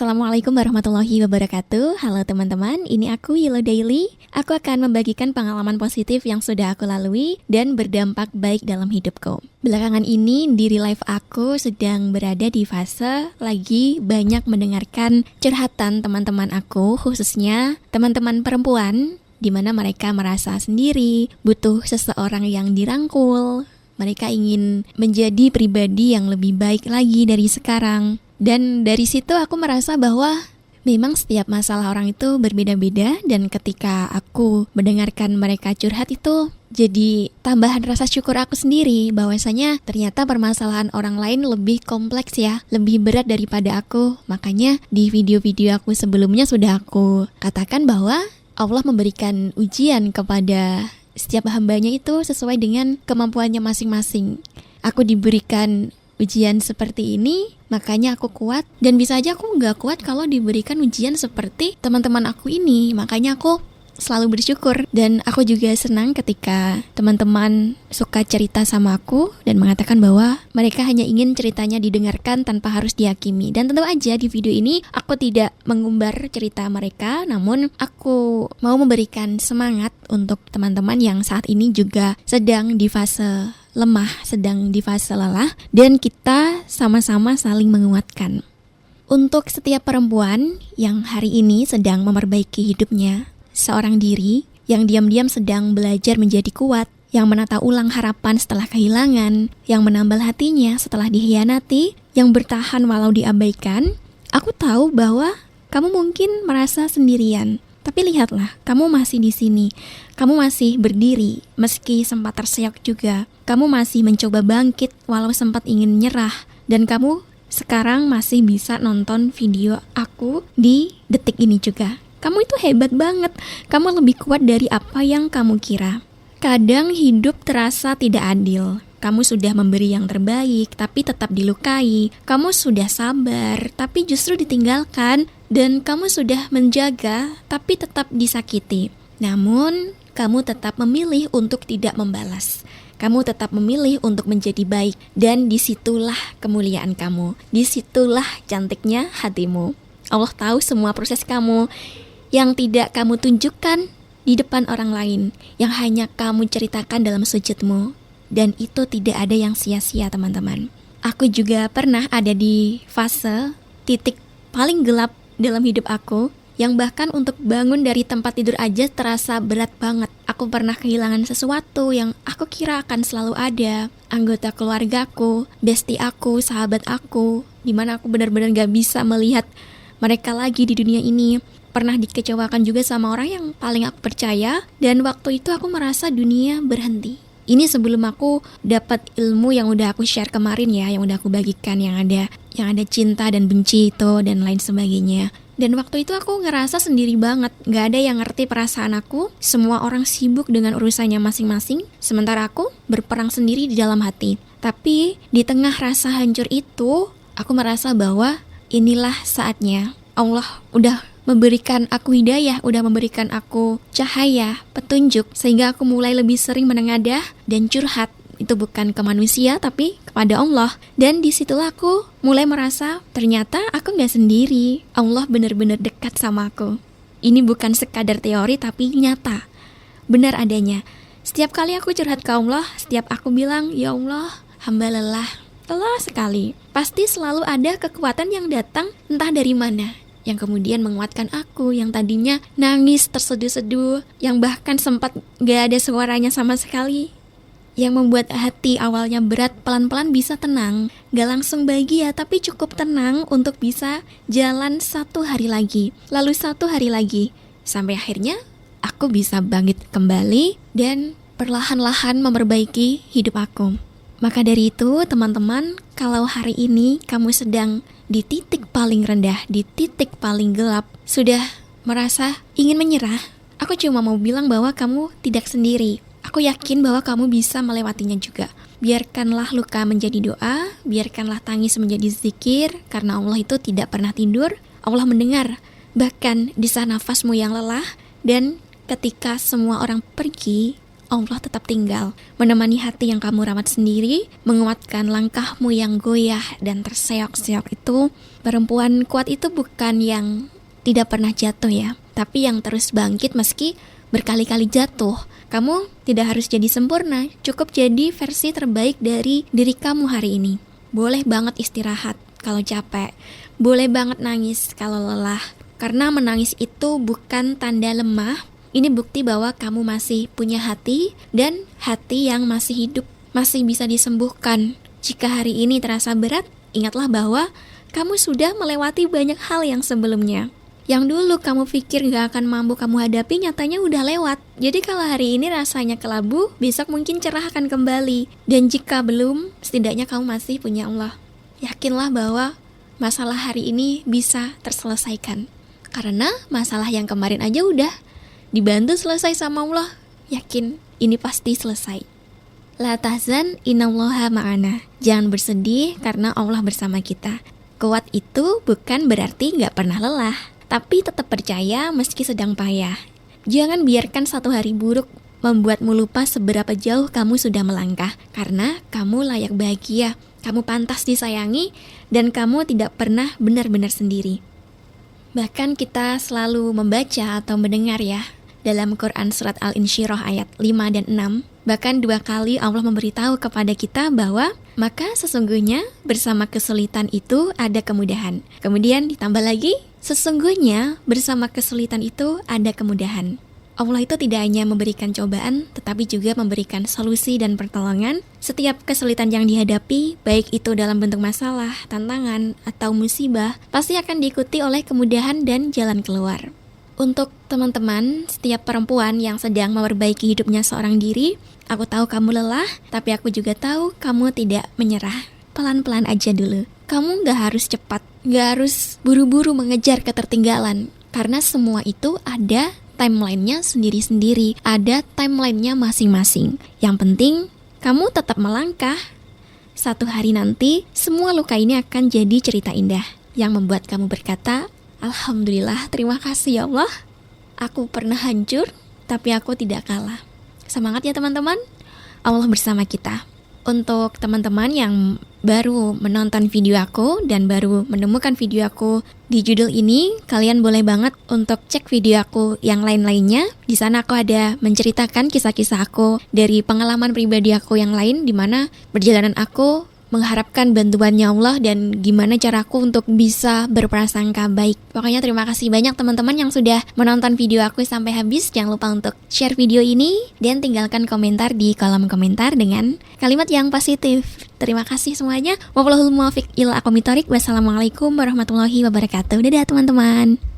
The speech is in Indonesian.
Assalamualaikum warahmatullahi wabarakatuh. Halo teman-teman, ini aku Yilo Daily. Aku akan membagikan pengalaman positif yang sudah aku lalui dan berdampak baik dalam hidupku. Belakangan ini di real life aku sedang berada di fase lagi banyak mendengarkan curhatan teman-teman aku, khususnya teman-teman perempuan, di mana mereka merasa sendiri, butuh seseorang yang dirangkul. Mereka ingin menjadi pribadi yang lebih baik lagi dari sekarang. Dan dari situ aku merasa bahwa memang setiap masalah orang itu berbeda-beda, dan ketika aku mendengarkan mereka curhat itu jadi tambahan rasa syukur aku sendiri bahwasanya ternyata permasalahan orang lain lebih kompleks ya, lebih berat daripada aku. Makanya di video-video aku sebelumnya sudah aku katakan bahwa Allah memberikan ujian kepada setiap hambanya itu sesuai dengan kemampuannya masing-masing. Aku diberikan ujian seperti ini, makanya aku kuat. Dan bisa aja aku gak kuat kalau diberikan ujian seperti teman-teman aku ini. Makanya aku selalu bersyukur. Dan aku juga senang ketika teman-teman suka cerita sama aku dan mengatakan bahwa mereka hanya ingin ceritanya didengarkan tanpa harus dihakimi. Dan tentu aja di video ini aku tidak mengumbar cerita mereka, namun aku mau memberikan semangat untuk teman-teman yang saat ini juga sedang di fase lemah, sedang di fase lelah, dan kita sama-sama saling menguatkan. Untuk setiap perempuan yang hari ini sedang memperbaiki hidupnya, seorang diri yang diam-diam sedang belajar menjadi kuat, yang menata ulang harapan setelah kehilangan, yang menambal hatinya setelah dikhianati, yang bertahan walau diabaikan, aku tahu bahwa kamu mungkin merasa sendirian. Tapi lihatlah, kamu masih di sini. Kamu masih berdiri, meski sempat terseok juga. Kamu masih mencoba bangkit walau sempat ingin nyerah. Dan kamu sekarang masih bisa nonton video aku di detik ini juga. Kamu itu hebat banget. Kamu lebih kuat dari apa yang kamu kira. Kadang hidup terasa tidak adil. Kamu sudah memberi yang terbaik, tapi tetap dilukai. Kamu sudah sabar, tapi justru ditinggalkan. Dan kamu sudah menjaga, tapi tetap disakiti. Namun, kamu tetap memilih untuk tidak membalas. Kamu tetap memilih untuk menjadi baik. Dan disitulah kemuliaan kamu. Disitulah cantiknya hatimu. Allah tahu semua proses kamu yang tidak kamu tunjukkan di depan orang lain, yang hanya kamu ceritakan dalam sujudmu. Dan itu tidak ada yang sia-sia, teman-teman. Aku juga pernah ada di fase titik paling gelap dalam hidup aku, yang bahkan untuk bangun dari tempat tidur aja terasa berat banget. Aku pernah kehilangan sesuatu yang aku kira akan selalu ada. Anggota keluargaku, bestie aku, sahabat aku, dimana aku benar-benar gak bisa melihat mereka lagi di dunia ini. Pernah dikecewakan juga sama orang yang paling aku percaya, dan waktu itu aku merasa dunia berhenti. Ini sebelum aku dapat ilmu yang udah aku share kemarin ya, yang udah aku bagikan, yang ada cinta dan benci itu dan lain sebagainya. Dan waktu itu aku ngerasa sendiri banget, gak ada yang ngerti perasaan aku. Semua orang sibuk dengan urusannya masing-masing, sementara aku berperang sendiri di dalam hati. Tapi di tengah rasa hancur itu, aku merasa bahwa inilah saatnya. Allah udah memberikan aku hidayah, udah memberikan aku cahaya, petunjuk, sehingga aku mulai lebih sering menengadah dan curhat. Itu bukan ke manusia, tapi kepada Allah. Dan disitulah aku mulai merasa, ternyata aku gak sendiri. Allah benar-benar dekat sama aku. Ini bukan sekadar teori, tapi nyata. Benar adanya. Setiap kali aku curhat ke Allah, setiap aku bilang, ya Allah, hamba lelah sekali. Pasti selalu ada kekuatan yang datang, entah dari mana, yang kemudian menguatkan aku, yang tadinya nangis terseduh-seduh, yang bahkan sempat gak ada suaranya sama sekali, yang membuat hati awalnya berat pelan-pelan bisa tenang. Gak langsung bahagia, tapi cukup tenang untuk bisa jalan 1 hari lagi, lalu 1 hari lagi, sampai akhirnya aku bisa bangkit kembali dan perlahan-lahan memperbaiki hidup aku. Maka dari itu, teman-teman, kalau hari ini kamu sedang di titik paling rendah, di titik paling gelap, sudah merasa ingin menyerah, aku cuma mau bilang bahwa kamu tidak sendiri. Aku yakin bahwa kamu bisa melewatinya juga. Biarkanlah luka menjadi doa, biarkanlah tangis menjadi zikir, karena Allah itu tidak pernah tidur. Allah mendengar, bahkan di saat nafasmu yang lelah, dan ketika semua orang pergi, Allah tetap tinggal, menemani hati yang kamu rawat sendiri, menguatkan langkahmu yang goyah dan terseok-seok itu. Perempuan kuat itu bukan yang tidak pernah jatuh ya, tapi yang terus bangkit meski berkali-kali jatuh. Kamu tidak harus jadi sempurna, cukup jadi versi terbaik dari diri kamu hari ini. Boleh banget istirahat kalau capek, boleh banget nangis kalau lelah, karena menangis itu bukan tanda lemah. Ini bukti bahwa kamu masih punya hati dan hati yang masih hidup, masih bisa disembuhkan. Jika hari ini terasa berat, ingatlah bahwa kamu sudah melewati banyak hal yang sebelumnya. Yang dulu kamu pikir gak akan mampu kamu hadapi, nyatanya udah lewat. Jadi kalau hari ini rasanya kelabu, besok mungkin cerah akan kembali. Dan jika belum, setidaknya kamu masih punya Allah. Yakinlah bahwa masalah hari ini bisa terselesaikan. Karena masalah yang kemarin aja udah dibantu selesai sama Allah. Yakin ini pasti selesai. La tahzan innallaha ma'ana. Jangan bersedih karena Allah bersama kita. Kuat itu bukan berarti gak pernah lelah, tapi tetap percaya meski sedang payah. Jangan biarkan satu hari buruk membuatmu lupa seberapa jauh kamu sudah melangkah. Karena kamu layak bahagia, kamu pantas disayangi, dan kamu tidak pernah benar-benar sendiri. Bahkan kita selalu membaca atau mendengar ya, dalam Quran surat Al-Insyirah ayat 5 dan 6, bahkan 2 kali Allah memberitahu kepada kita bahwa maka sesungguhnya bersama kesulitan itu ada kemudahan. Kemudian ditambah lagi, sesungguhnya bersama kesulitan itu ada kemudahan. Allah itu tidak hanya memberikan cobaan, tetapi juga memberikan solusi dan pertolongan. Setiap kesulitan yang dihadapi, baik itu dalam bentuk masalah, tantangan, atau musibah, pasti akan diikuti oleh kemudahan dan jalan keluar. Untuk teman-teman, setiap perempuan yang sedang memperbaiki hidupnya seorang diri, aku tahu kamu lelah, tapi aku juga tahu kamu tidak menyerah. Pelan-pelan aja dulu. Kamu gak harus cepat, gak harus buru-buru mengejar ketertinggalan. Karena semua itu ada timelinenya sendiri-sendiri, ada timelinenya masing-masing. Yang penting, kamu tetap melangkah. Satu hari nanti, semua luka ini akan jadi cerita indah yang membuat kamu berkata, Alhamdulillah, terima kasih ya Allah. Aku pernah hancur, tapi aku tidak kalah. Semangat ya teman-teman, Allah bersama kita. Untuk teman-teman yang baru menonton video aku dan baru menemukan video aku di judul ini, kalian boleh banget untuk cek video aku yang lain-lainnya. Di sana aku ada menceritakan kisah-kisah aku dari pengalaman pribadi aku yang lain, di mana perjalanan aku mengharapkan bantuannya Allah dan gimana caraku untuk bisa berprasangka baik. Pokoknya terima kasih banyak teman-teman yang sudah menonton video aku sampai habis. Jangan lupa untuk share video ini dan tinggalkan komentar di kolom komentar dengan kalimat yang positif. Terima kasih semuanya. Wallahul muwaffiq ila aqwamit thoriq. Wassalamualaikum warahmatullahi wabarakatuh. Dadah teman-teman.